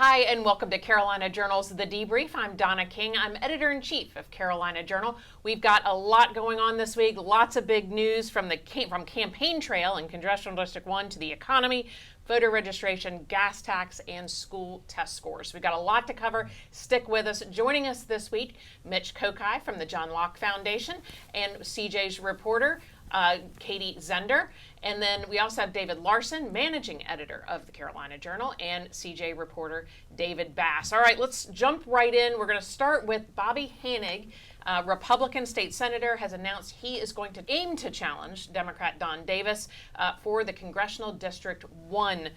Hi, and welcome to Carolina Journal's The Debrief. I'm Donna King. I'm editor-in-chief of Carolina Journal. We've got a lot going on this week, lots of big news from campaign trail in Congressional District 1 to the economy, voter registration, gas tax, and school test scores. We've got a lot to cover. Stick with us. Joining us this week, Mitch Kokai from the John Locke Foundation and CJ's reporter, Katie Zender. And then we also have David Larson, managing editor of the Carolina Journal, and CJ reporter David Bass. All right, let's jump right in. We're going to start with Bobby Hanig. Republican state senator has announced he is going to aim to challenge Democrat Don Davis for the Congressional District 1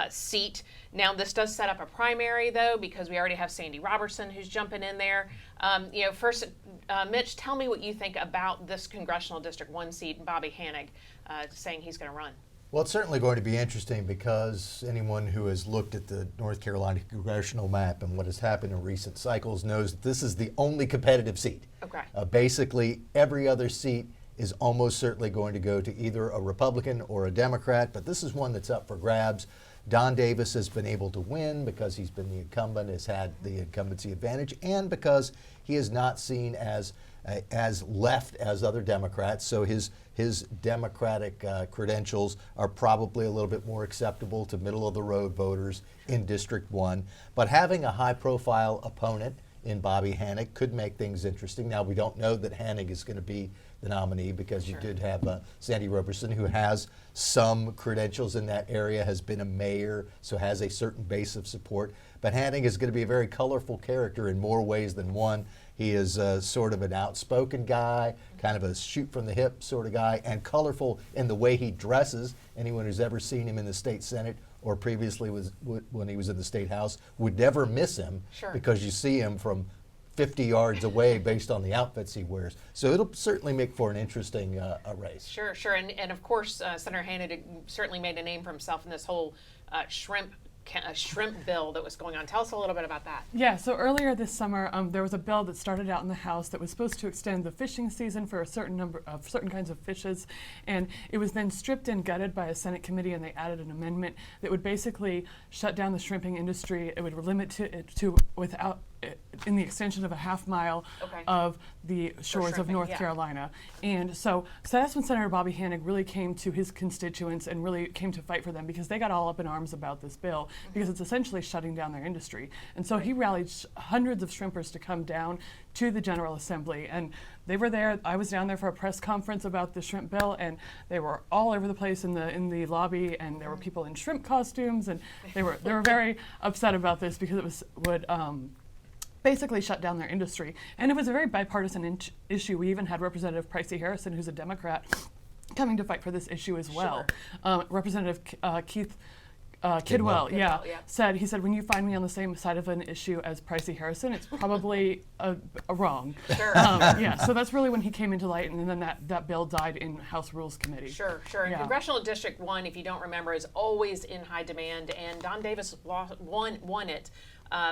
seat. Now, this does set up a primary, though, because we already have Sandy Robertson who's jumping in there. First, Mitch, tell me what you think about this Congressional District 1 seat and Bobby Hanig saying he's going to run. Well, it's certainly going to be interesting because anyone who has looked at the North Carolina congressional map and what has happened in recent cycles knows that this is the only competitive seat. Okay. Basically, every other seat is almost certainly going to go to either a Republican or a Democrat, but this is one that's up for grabs. Don Davis has been able to win because he's been the incumbent, has had the incumbency advantage, and because he is not seen as left as other Democrats, so his Democratic credentials are probably a little bit more acceptable to middle-of-the-road voters in District 1. But having a high-profile opponent in Bobby Hanig could make things interesting. Now, we don't know that Hanig is going to be the nominee because you did have Sandy Robertson, who has some credentials in that area, has been a mayor, so has a certain base of support. But Hanig is going to be a very colorful character in more ways than one. He is sort of an outspoken guy, kind of a shoot-from-the-hip sort of guy, and colorful in the way he dresses. Anyone who's ever seen him in the state Senate or previously when he was in the State House would never miss him because you see him from 50 yards away based on the outfits he wears. So it'll certainly make for an interesting race. Sure. And of course, Senator Hanig certainly made a name for himself in this whole shrimp bill that was going on. Tell us a little bit about that. Yeah, so earlier this summer, there was a bill that started out in the House that was supposed to extend the fishing season for a certain number of certain kinds of fishes, and it was then stripped and gutted by a Senate committee, and they added an amendment that would basically shut down the shrimping industry. It would limit it to without in the extension of a half mile of the shores of North Carolina. And so that's when Senator Bobby Hanig really came to his constituents and really came to fight for them, because they got all up in arms about this bill because it's essentially shutting down their industry. And so he rallied hundreds of shrimpers to come down to the General Assembly, and they were there. I was down there for a press conference about the shrimp bill, and they were all over the place in the lobby, and there were people in shrimp costumes, and they were very upset about this because it would basically shut down their industry. And it was a very bipartisan issue. We even had Representative Pricey Harrison, who's a Democrat, coming to fight for this issue as well. Representative Keith Kidwell, said, when you find me on the same side of an issue as Pricey Harrison, it's probably a wrong. So that's really when he came into light, and then that bill died in House Rules Committee. Sure. And Congressional District 1, if you don't remember, is always in high demand, and Don Davis won it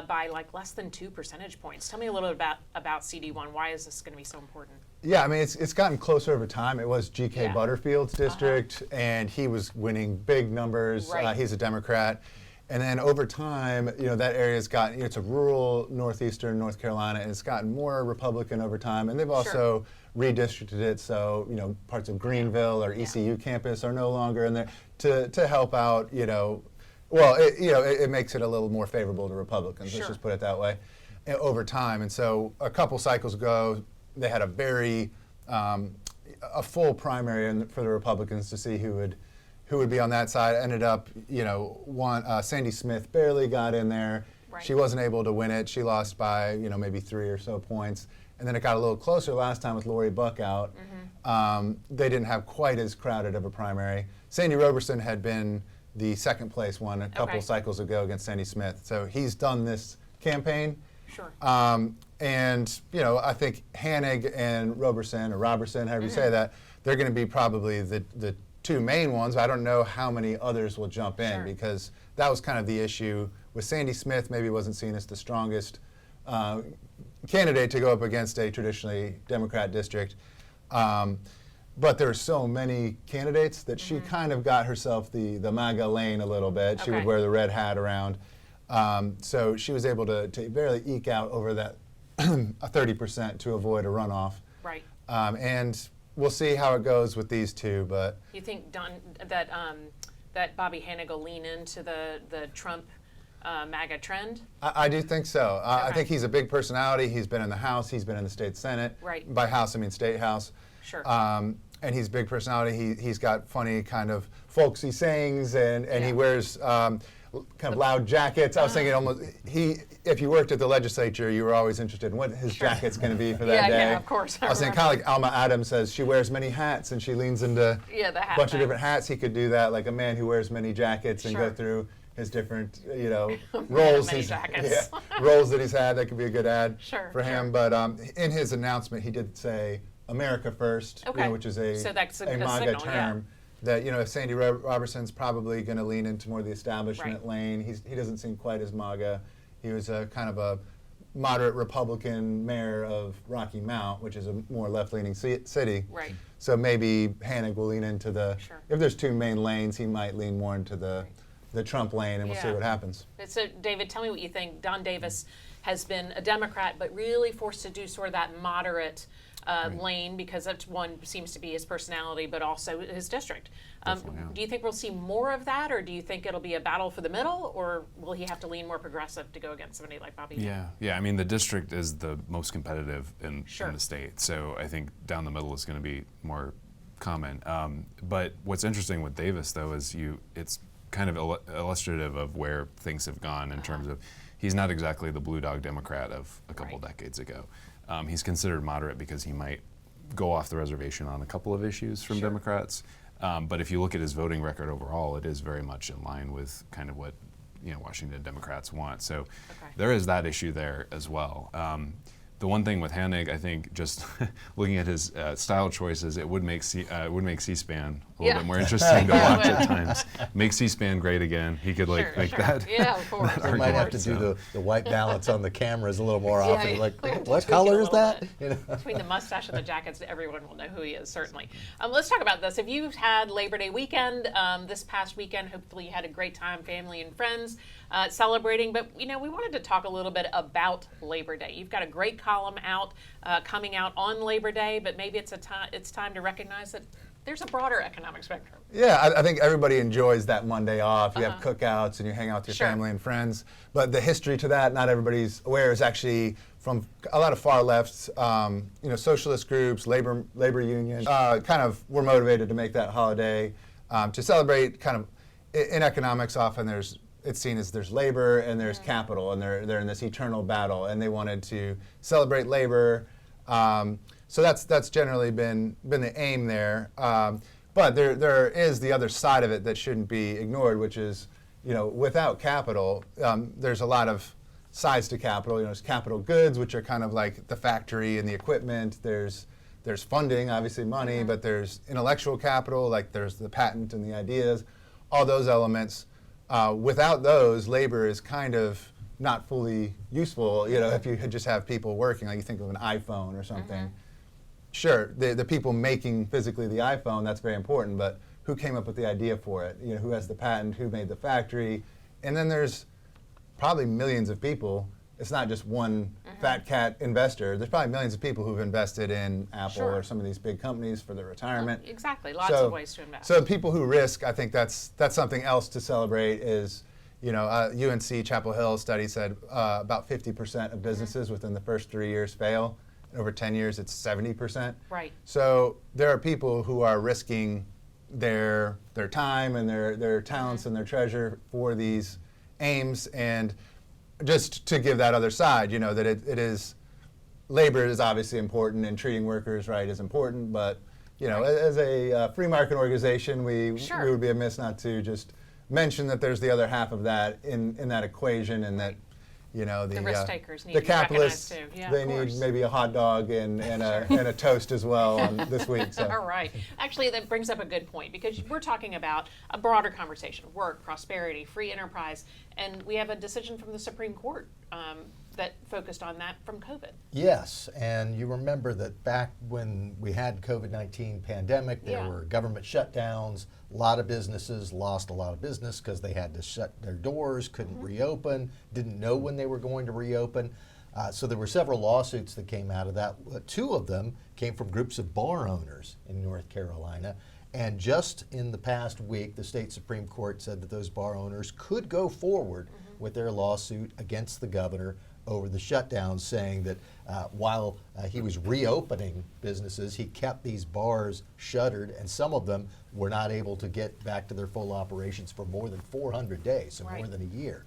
by like less than 2 percentage points. Tell me a little bit about CD1. Why is this going to be so important? Yeah, I mean, it's gotten closer over time. It was G.K. Butterfield's district, and he was winning big numbers. He's a Democrat. And then over time, that area's gotten, it's a rural northeastern North Carolina, and it's gotten more Republican over time. And they've also redistricted it, so, parts of Greenville or ECU campus are no longer in there to help out, well, it makes it a little more favorable to Republicans, let's just put it that way, over time. And so a couple cycles ago, they had a full primary for the Republicans to see who would be on that side. Ended up, Sandy Smith barely got in there. She wasn't able to win it. She lost by, maybe 3 or so points. And then it got a little closer last time with Lori Buck out. They didn't have quite as crowded of a primary. Sandy Robertson had been the second place one a couple cycles ago against Sandy Smith. So he's done this campaign. And, I think Hanig and Robertson, however you say that, they're going to be probably the two main ones. I don't know how many others will jump in because that was kind of the issue with Sandy Smith. Maybe wasn't seen as the strongest candidate to go up against a traditionally Democrat district. But there are so many candidates that she kind of got herself the MAGA lane a little bit. She would wear the red hat around. So she was able to barely eke out over that a 30% to avoid a runoff. Right. And we'll see how it goes with these two. But You think that Bobby Hanig will lean into the Trump MAGA trend? I do think so. I Okay. think he's a big personality. He's been in the House. He's been in the state Senate. Right. By House, I mean State House. Sure. And he's a big personality. He's got funny kind of folksy sayings, and Yeah. he wears kind of loud jackets. I was thinking almost if you worked at the legislature, you were always interested in what his jacket's going to be for that Yeah, day. yeah, of course. I was thinking kind of like Alma Adams says, she wears many hats and she leans into Yeah, the hat a bunch thing. of different hats. He could do that, like a man who wears many jackets and Sure. go through his different, roles. Many jackets. Roles that he's had. That could be a good ad Sure, for him. sure. But in his announcement, he did say "America First," Okay. which is a So that's a MAGA signal, term. That if Sandy Robertson's probably going to lean into more of the establishment Right. lane. He doesn't seem quite as MAGA. He was a kind of a moderate Republican mayor of Rocky Mount, which is a more left-leaning city. Right. So maybe Hanig will lean into Sure. if there's two main lanes, he might lean more into the Trump lane, and we'll see Yeah. what happens. So, David, tell me what you think. Don Davis has been a Democrat, but really forced to do sort of that moderate lane because that's one seems to be his personality, but also his district. Definitely, yeah. Do you think we'll see more of that, or do you think it'll be a battle for the middle, or will he have to lean more progressive to go against somebody like Bobby? Yeah. I mean, the district is the most competitive in Sure. the state, so I think down the middle is going to be more common. But what's interesting with Davis, though, is it's kind of illustrative of where things have gone in terms of he's not exactly the blue dog Democrat of a couple Right. decades ago. He's considered moderate because he might go off the reservation on a couple of issues from Sure. Democrats. But if you look at his voting record overall, it is very much in line with kind of what Washington Democrats want. So Okay. there is that issue there as well. The one thing with Hanig, I think, just looking at his style choices, it would make C-SPAN a little Yeah. bit more interesting to Yeah, watch it at would. times. Make C-SPAN great again. He could make Sure. that. Yeah, of course. that They might have to argument, do so. the white balance on the cameras a little more Yeah, often. yeah. Like, We have to what tweak it color a is little that? bit. Between the mustache and the jackets, everyone will know who he is, certainly. Let's talk about this. If you've had Labor Day weekend, this past weekend, hopefully you had a great time, family and friends, celebrating. But, we wanted to talk a little bit about Labor Day. You've got a great column coming out on Labor Day, but maybe it's time to recognize that there's a broader economic spectrum. Yeah, I think everybody enjoys that Monday off. You have cookouts and you hang out with your Sure. family and friends. But the history to that, not everybody's aware, is actually from a lot of far left, socialist groups, labor unions, kind of were motivated to make that holiday to celebrate. Kind of in economics, often it's seen as there's labor and there's capital, and they're in this eternal battle, and they wanted to celebrate labor. So that's generally been the aim there. But there is the other side of it that shouldn't be ignored, which is, without capital, there's a lot of sides to capital. There's capital goods, which are kind of like the factory and the equipment. There's funding, obviously money, but there's intellectual capital, like there's the patent and the ideas, all those elements. Without those, labor is kind of not fully useful. If you just have people working, like you think of an iPhone or something. Sure, the people making physically the iPhone, that's very important, but who came up with the idea for it? Who has the patent, who made the factory? And then there's probably millions of people. It's not just one fat cat investor. There's probably millions of people who've invested in Apple Sure. or some of these big companies for their retirement. Exactly. Lots of ways to invest. So people who risk, I think that's something else to celebrate is, UNC Chapel Hill study said about 50% of businesses within the first 3 years fail. Over 10 years, it's 70%. Right. So there are people who are risking their time and their talents and their treasure for these aims. And just to give that other side, that it is, labor is obviously important and treating workers right is important. But, as a free market organization, we Sure. would be amiss not to just mention that there's the other half of that in that equation, and that the risk takers need the to be recognized capitalists, too. Yeah, they of need course. maybe a hot dog and a toast as well on this week. So. All right. Actually, that brings up a good point, because we're talking about a broader conversation: work, prosperity, free enterprise, and we have a decision from the Supreme Court that focused on that from COVID. Yes, and you remember that back when we had COVID-19 pandemic, there were government shutdowns. A lot of businesses lost a lot of business because they had to shut their doors, couldn't reopen, didn't know when they were going to reopen. So there were several lawsuits that came out of that. Two of them came from groups of bar owners in North Carolina. And just in the past week, the state Supreme Court said that those bar owners could go forward with their lawsuit against the governor over the shutdown, saying that while he was reopening businesses, he kept these bars shuttered, and some of them were not able to get back to their full operations for more than 400 days, so more than a year.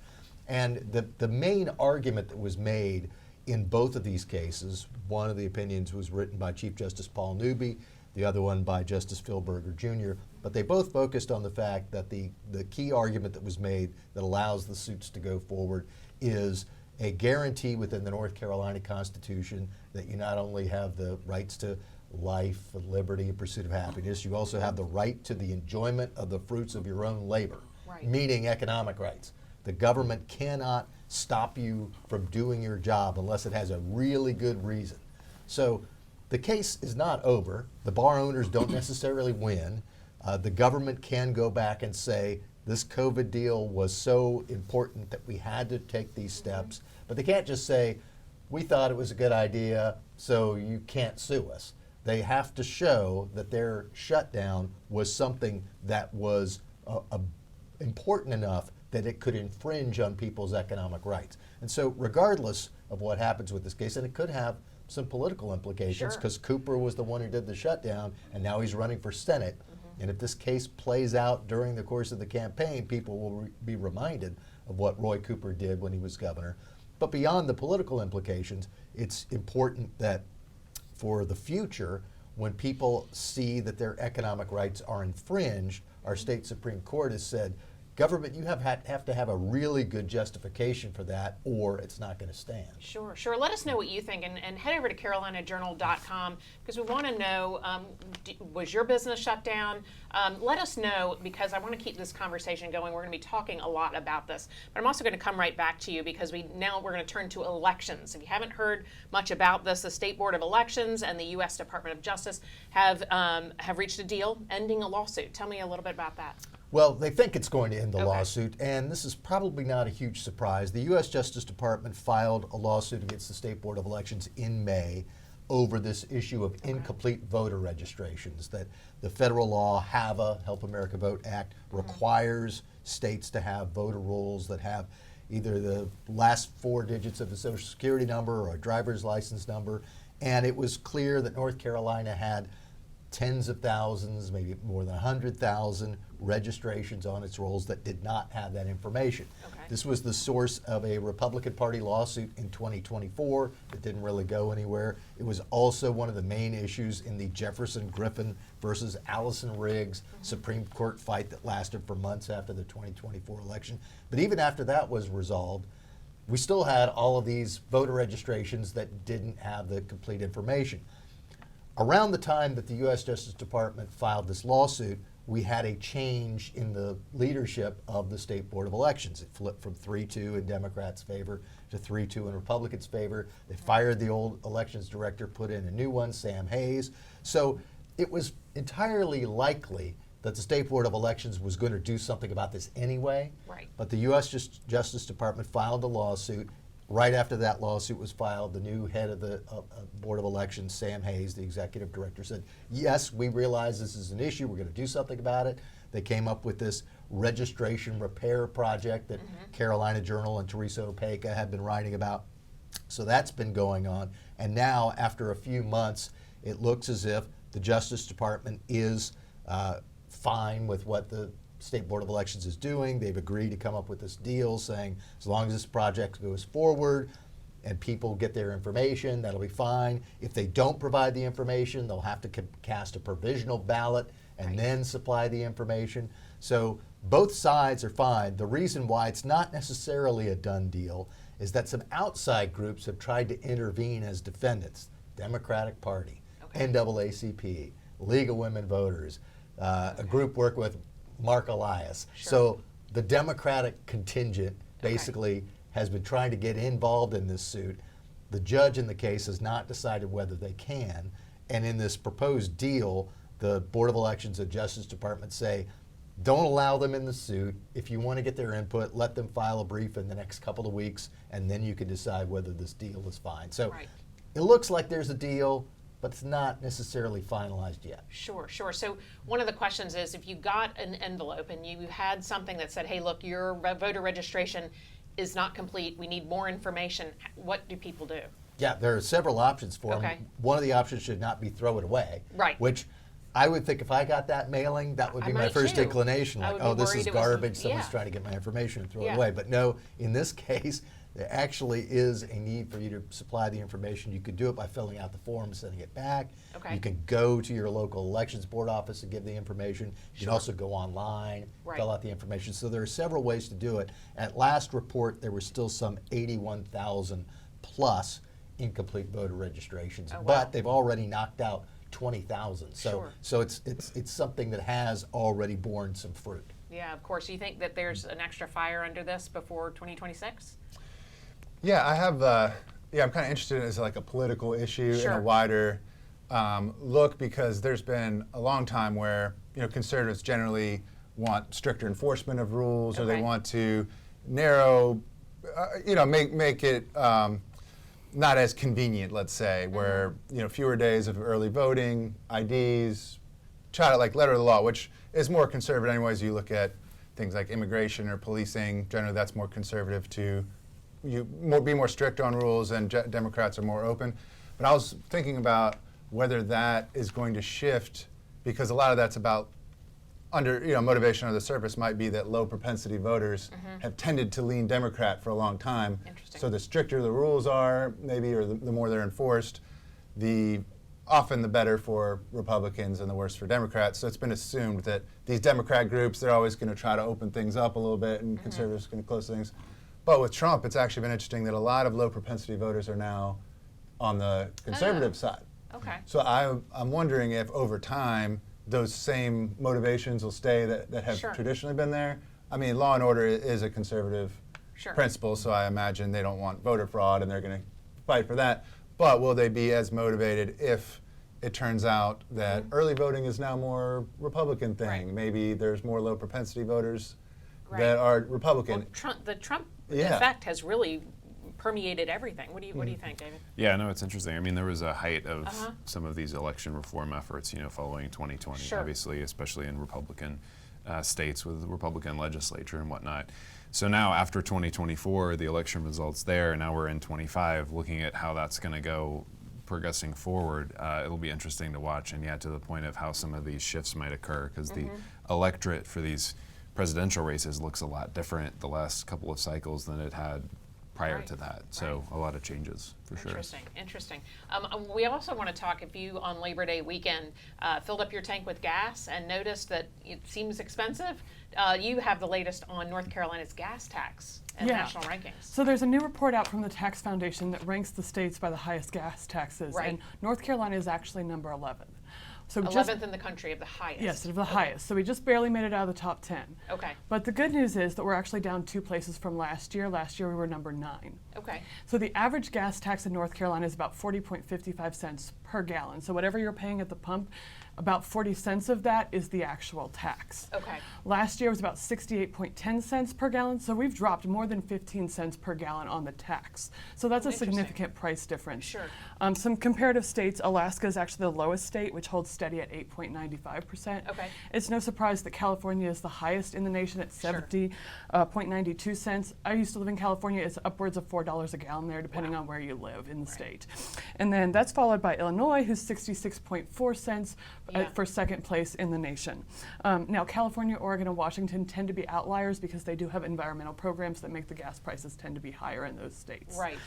And the main argument that was made in both of these cases, one of the opinions was written by Chief Justice Paul Newby, the other one by Justice Phil Berger Jr., but they both focused on the fact that the key argument that was made that allows the suits to go forward is a guarantee within the North Carolina Constitution that you not only have the rights to life, liberty, and pursuit of happiness, you also have the right to the enjoyment of the fruits of your own labor, meaning economic rights. The government cannot stop you from doing your job unless it has a really good reason. So the case is not over. The bar owners don't necessarily win. The government can go back and say, this COVID deal was so important that we had to take these steps. But they can't just say, we thought it was a good idea, so you can't sue us. They have to show that their shutdown was something that was important enough that it could infringe on people's economic rights. And so regardless of what happens with this case, and it could have some political implications because Cooper was the one who did the shutdown and now he's running for Senate. And if this case plays out during the course of the campaign, people will be reminded of what Roy Cooper did when he was governor. But beyond the political implications, it's important that for the future, when people see that their economic rights are infringed, our state Supreme Court has said, government, you have to have a really good justification for that, or it's not going to stand. Sure. Let us know what you think, and head over to CarolinaJournal.com because we want to know, was your business shut down? Let us know, because I want to keep this conversation going. We're going to be talking a lot about this, but I'm also going to come right back to you because we're going to turn to elections. If you haven't heard much about this, the State Board of Elections and the U.S. Department of Justice have reached a deal ending a lawsuit. Tell me a little bit about that. Well, they think it's going to end the lawsuit, and this is probably not a huge surprise. The U.S. Justice Department filed a lawsuit against the State Board of Elections in May over this issue of incomplete voter registrations, that the federal law, HAVA, Help America Vote Act, requires states to have voter rolls that have either the last 4 digits of the Social Security number or a driver's license number, and it was clear that North Carolina had tens of thousands, maybe more than 100,000 registrations on its rolls that did not have that information. This was the source of a Republican Party lawsuit in 2024 that didn't really go anywhere. It was also one of the main issues in the Jefferson Griffin versus Allison Riggs Supreme Court fight that lasted for months after the 2024 election. But even after that was resolved, we still had all of these voter registrations that didn't have the complete information. Around the time that the U.S. Justice Department filed this lawsuit, we had a change in the leadership of the State Board of Elections. It flipped from 3-2 in Democrats' favor to 3-2 in Republicans' favor. They fired the old elections director, put in a new one, Sam Hayes. So it was entirely likely that the State Board of Elections was going to do something about this anyway. But the U.S. Justice Department filed a lawsuit. Right after that lawsuit was filed, the new head of the Board of Elections, Sam Hayes, the executive director, said, yes, we realize this is an issue. We're going to do something about it. They came up with this registration repair project that Carolina Journal and Teresa Opeka had been writing about. So that's been going on. And now, after a few months, it looks as if the Justice Department is fine with what the State Board of Elections is doing. They've agreed to come up with this deal saying as long as this project goes forward and people get their information, that'll be fine. If they don't provide the information, they'll have to cast a provisional ballot and then supply the information. So both sides are fine. The reason why it's not necessarily a done deal is that some outside groups have tried to intervene as defendants. Democratic Party, NAACP, League of Women Voters, a group working with Mark Elias. So the Democratic contingent basically has been trying to get involved in this suit. The judge in the case has not decided whether they can. And in this proposed deal, the Board of Elections and Justice Department say, don't allow them in the suit. If you want to get their input, let them file a brief in the next couple of weeks, and then you can decide whether this deal is fine. So it looks like there's a deal, but it's not necessarily finalized yet. Sure, sure. So one of the questions is, if you got an envelope and you had something that said, hey, look, your voter registration is not complete, we need more information, what do people do? Yeah, there are several options for them. One of the options should not be throw it away. Right. Which I would think if I got that mailing, that would be my first inclination. Like, oh, this is garbage. Someone's trying to get my information and throw it away. But no, in this case, there actually is a need for you to supply the information. You could do it by filling out the form and sending it back. You can go to your local elections board office and give the information. You can also go online, fill out the information. So there are several ways to do it. At last report, there were still some 81,000 plus incomplete voter registrations, but they've already knocked out 20,000. So it's something that has already borne some fruit. Yeah, of course. You think that there's an extra fire under this before 2026? Yeah, I have. I'm kind of interested in it as like a political issue in a wider look, because there's been a long time where conservatives generally want stricter enforcement of rules, or they want to narrow, make it not as convenient, let's say, where fewer days of early voting, IDs, try to like letter of the law, which is more conservative anyways. You look at things like immigration or policing, generally that's more conservative to be more strict on rules, and Democrats are more open. But I was thinking about whether that is going to shift, because a lot of that's about motivation on the surface might be that low propensity voters have tended to lean Democrat for a long time. So the stricter the rules are, maybe, or the more they're enforced, often the better for Republicans and the worse for Democrats. So it's been assumed that these Democrat groups, they're always going to try to open things up a little bit, and conservatives are going to close things. But with Trump, it's actually been interesting that a lot of low propensity voters are now on the conservative side. So I'm wondering if over time those same motivations will stay that have traditionally been there. I mean, law and order is a conservative principle, so I imagine they don't want voter fraud and they're going to fight for that. But will they be as motivated if it turns out that early voting is now more Republican thing? Maybe there's more low propensity voters that are Republican. Well, the Trump effect has really permeated everything. What do you think, David? Yeah, no, it's interesting. I mean, there was a height of some of these election reform efforts, following 2020, obviously, especially in Republican states with the Republican legislature and whatnot. So now, after 2024, the election results there, now we're in 25, looking at how that's going to go progressing forward. It'll be interesting to watch, and to the point of how some of these shifts might occur, because the electorate for these presidential races looks a lot different the last couple of cycles than it had prior to that. So a lot of changes for sure. Interesting. We also want to talk, if you on Labor Day weekend filled up your tank with gas and noticed that it seems expensive, you have the latest on North Carolina's gas tax and national rankings. So there's a new report out from the Tax Foundation that ranks the states by the highest gas taxes, and North Carolina is actually number 11. So 11th in the country of the highest. Yes, of the highest. So we just barely made it out of the top 10. Okay. But the good news is that we're actually down 2 places from last year. Last year we were number 9. Okay. So the average gas tax in North Carolina is about 40.55 cents per gallon. So whatever you're paying at the pump, about 40 cents of that is the actual tax. Okay. Last year was about 68.10 cents per gallon, so we've dropped more than 15 cents per gallon on the tax. So that's a significant price difference. Sure. Some comparative states, Alaska is actually the lowest state, which holds steady at 8.95%. Okay. It's no surprise that California is the highest in the nation at 70.92 cents. I used to live in California. It's upwards of $4 a gallon there, depending on where you live in the state. And then that's followed by Illinois, who's 66.4 cents. For second place in the nation. Now, California, Oregon, and Washington tend to be outliers because they do have environmental programs that make the gas prices tend to be higher in those states. Right.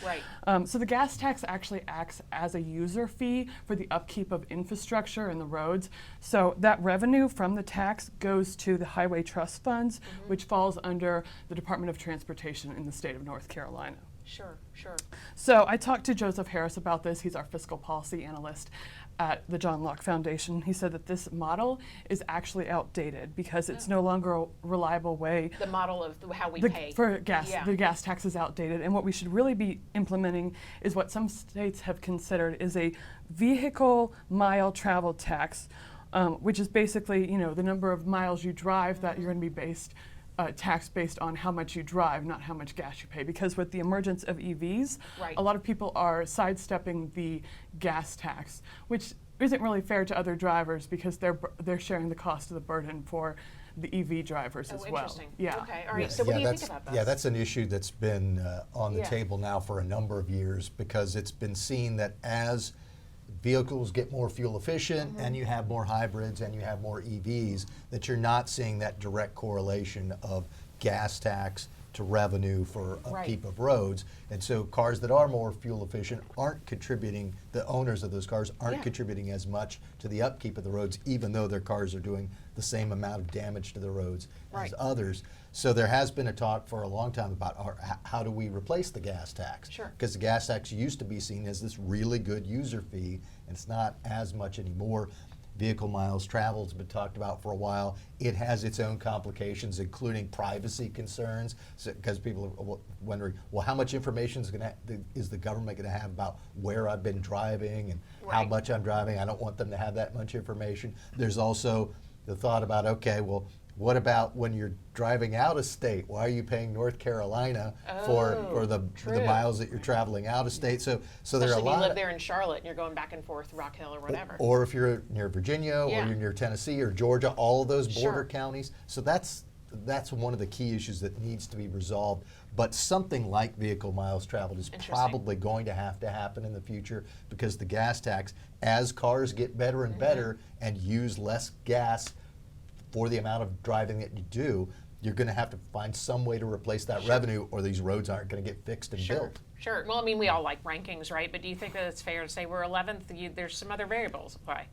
So the gas tax actually acts as a user fee for the upkeep of infrastructure and the roads. So that revenue from the tax goes to the Highway Trust Funds, which falls under the Department of Transportation in the state of North Carolina. Sure, sure. So I talked to Joseph Harris about this. He's our fiscal policy analyst at the John Locke Foundation. He said that this model is actually outdated because it's no longer a reliable way. The model of how we pay. For gas, Yeah. the gas tax is outdated, and what we should really be implementing is what some states have considered is a vehicle mile travel tax, which is basically, the number of miles you drive that you're going to be taxed based on how much you drive, not how much gas you pay. Because with the emergence of EVs, Right. a lot of people are sidestepping the gas tax, which isn't really fair to other drivers because they're sharing the cost of the burden for the EV drivers as well. Interesting. Yeah. Okay, all right. So what do you think about this? Yeah, that's an issue that's been on the Yeah. table now for a number of years because it's been seen that as vehicles get more fuel efficient and you have more hybrids and you have more EVs, that you're not seeing that direct correlation of gas tax to revenue for upkeep of roads. And so cars that are more fuel efficient aren't contributing, the owners of those cars aren't contributing as much to the upkeep of the roads, even though their cars are doing the same amount of damage to the roads as others. So there has been a talk for a long time about how do we replace the gas tax? Sure. Because the gas tax used to be seen as this really good user fee, and it's not as much anymore. Vehicle miles traveled has been talked about for a while. It has its own complications, including privacy concerns, because people are wondering, well, how much information is the government going to have about where I've been driving and how much I'm driving? I don't want them to have that much information. There's also the thought about, okay, well, what about when you're driving out of state? Why are you paying North Carolina for the miles that you're traveling out of state? So there are a Especially if lot. you live there in Charlotte and you're going back and forth, Rock Hill or whatever. Or if you're near Virginia or you're near Tennessee or Georgia, all of those border counties. So that's one of the key issues that needs to be resolved. But something like vehicle miles traveled is probably going to happen in the future because the gas tax, as cars get better and better and use less gas for the amount of driving that you do, you're going to have to find some way to replace that revenue or these roads aren't going to get fixed and built. Sure. Well, I mean, we all like rankings, right? But do you think that it's fair to say we're 11th? There's some other variables at play.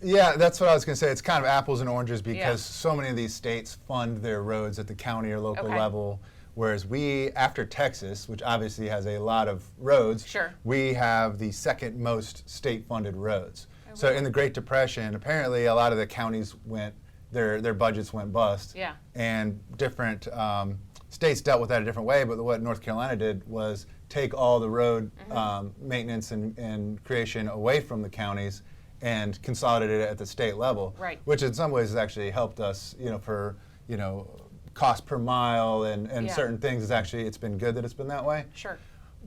Yeah, that's what I was going to say. It's kind of apples and oranges because so many of these states fund their roads at the county or local level, whereas we, after Texas, which obviously has a lot of roads, we have the second most state-funded roads. So in the Great Depression, apparently a lot of the counties their budgets went bust. Yeah. And different states dealt with that a different way, but what North Carolina did was take all the road maintenance and creation away from the counties and consolidated it at the state level, which in some ways has actually helped us, for cost per mile and certain things. It's been good that it's been that way. Sure.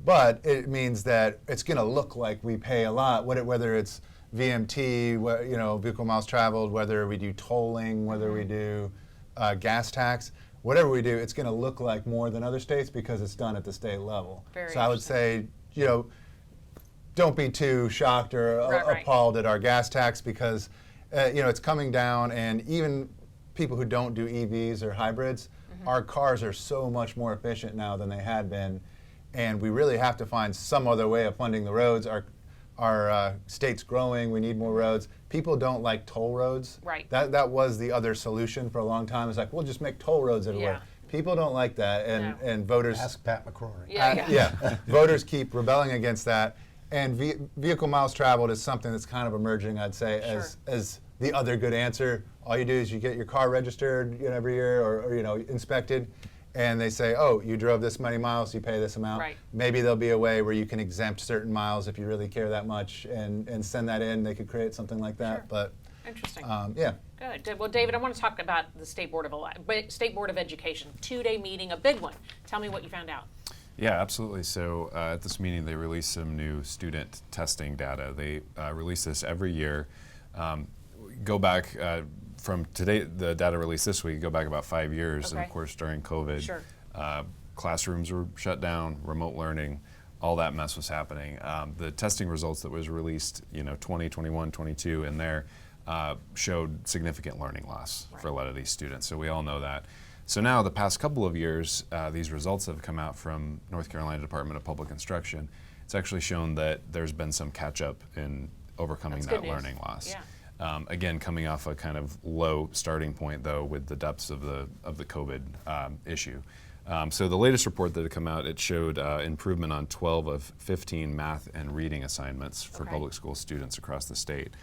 But it means that it's going to look like we pay a lot, whether it's VMT, vehicle miles traveled, whether we do tolling, whether we do gas tax, whatever we do, it's going to look like more than other states because it's done at the state level. So I would say, don't be too shocked or appalled at our gas tax because, it's coming down, and even people who don't do EVs or hybrids, our cars are so much more efficient now than they had been, and we really have to find some other way of funding the roads. Our state's growing, we need more roads. People don't like toll roads. That was the other solution for a long time. It's like, we'll just make toll roads everywhere. People don't like that, and voters... Ask Pat McCrory. Voters keep rebelling against that. And vehicle miles traveled is something that's kind of emerging, I'd say, as the other good answer. All you do is you get your car registered every year or inspected. And they say, oh, you drove this many miles, you pay this amount. Maybe there'll be a way where you can exempt certain miles if you really care that much and send that in. They could create something like that. But interesting. Good. Well, David, I want to talk about the State Board of Education. 2-day meeting, a big one. Tell me what you found out. Yeah, absolutely. So at this meeting, they released some new student testing data. They release this every year. Go back from today, the data released this week, go back about 5 years, and of course during COVID, classrooms were shut down, remote learning, all that mess was happening. The testing results that was released, 20, 21, 22 in there showed significant learning loss for a lot of these students, so we all know that. So now the past couple of years, these results have come out from North Carolina Department of Public Instruction. It's actually shown that there's been some catch up in overcoming that learning loss. Again, coming off a kind of low starting point, though, with the depths of the COVID issue. So the latest report that had come out, it showed improvement on 12 of 15 math and reading assignments for public school students across the state.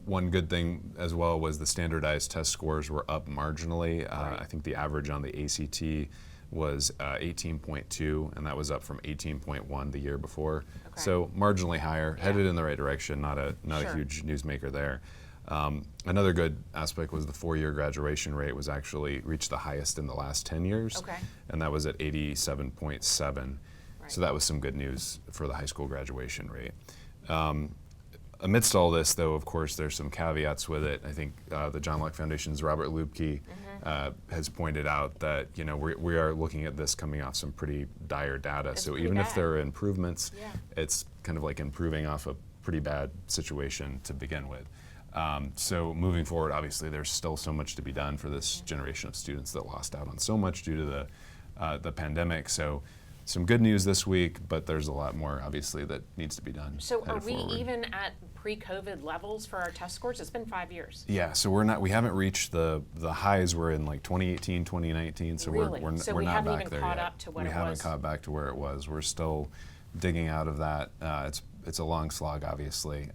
One good thing as well was the standardized test scores were up marginally. I think the average on the ACT was 18.2, and that was up from 18.1 the year before. So marginally higher, headed in the right direction, not a huge newsmaker there. Another good aspect was the 4-year graduation rate was actually reached the highest in the last 10 years, and that was at 87.7. So that was some good news for the high school graduation rate. Amidst all this, though, of course, there's some caveats with it. I think the John Locke Foundation's Robert Lubke has pointed out that we are looking at this coming off some pretty dire data. It's so pretty even bad. if there are improvements, it's kind of like improving off a pretty bad situation to begin with. So moving forward, obviously, there's still so much to be done for this generation of students that lost out on so much due to the pandemic. So some good news this week, but there's a lot more, obviously, that needs to be done. So are headed we forward. even at pre-COVID levels for our test scores? It's been 5 years. Yeah, so we haven't reached the highs were in like 2018, 2019, so Really? we're So we're we not haven't back even there caught yet. up to what we it haven't was. caught back to where it was. We're still digging out of that. It's a long slog, obviously,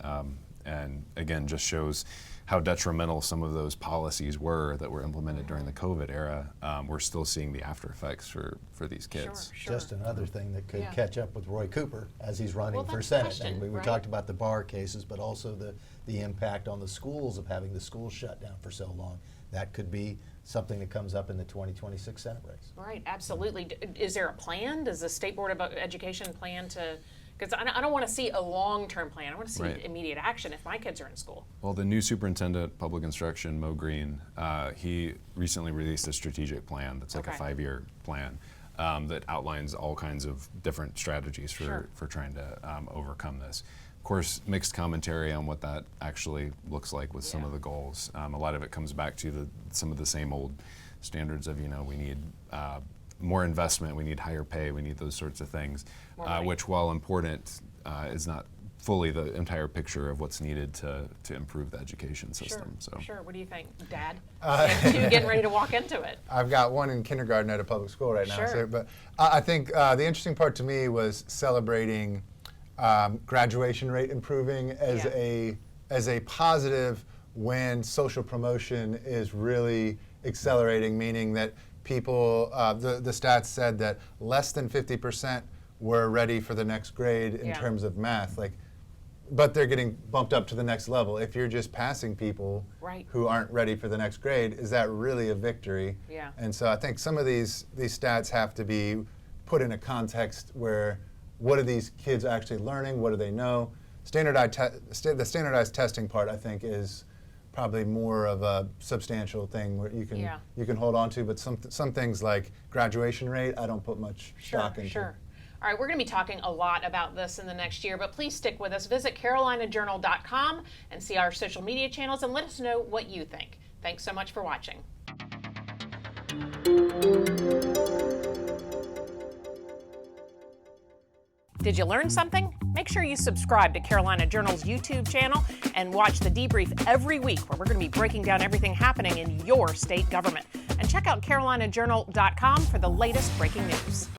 and again, just shows how detrimental some of those policies were that were implemented during the COVID era. We're still seeing the after effects for these kids. Sure. Just another thing that could Yeah. catch up with Roy Cooper as he's running Well, for that's the Senate. question, And we right? talked about the bar cases, but also the impact on the schools of having the schools shut down for so long. That could be something that comes up in the 2026 Senate race. Right, absolutely. Is there a plan? Does the State Board of Education plan to, because I don't want to see a long-term plan. I want to see Right. immediate action if my kids are in school. Well, the new superintendent, public instruction, Mo Green, he recently released a strategic plan that's like a 5-year plan that outlines all kinds of different strategies for trying to overcome this. Of course, mixed commentary on what that actually looks like with some of the goals. A lot of it comes back to some of the same old standards of, we need more investment, we need higher pay, we need those sorts of things, which, while important, is not fully the entire picture of what's needed to improve the education system. Sure. What do you think, Dad? You have two getting ready to walk into it. I've got one in kindergarten at a public school right now. Sure. So, but I think the interesting part to me was celebrating graduation rate improving as a positive when social promotion is really accelerating, meaning that people, the stats said that less than 50% were ready for the next grade in terms of math. But they're getting bumped up to the next level. If you're just passing people who aren't ready for the next grade, is that really a victory? Yeah. And so I think some of these stats have to be put in a context where what are these kids actually learning? What do they know? The standardized testing part, I think, is probably more of a substantial thing where you can hold on to. But some things like graduation rate, I don't put much stock into. Sure. All right, we're going to be talking a lot about this in the next year, but please stick with us. Visit carolinajournal.com and see our social media channels and let us know what you think. Thanks so much for watching. Did you learn something? Make sure you subscribe to Carolina Journal's YouTube channel and watch the Debrief every week, where we're going to be breaking down everything happening in your state government. And check out carolinajournal.com for the latest breaking news.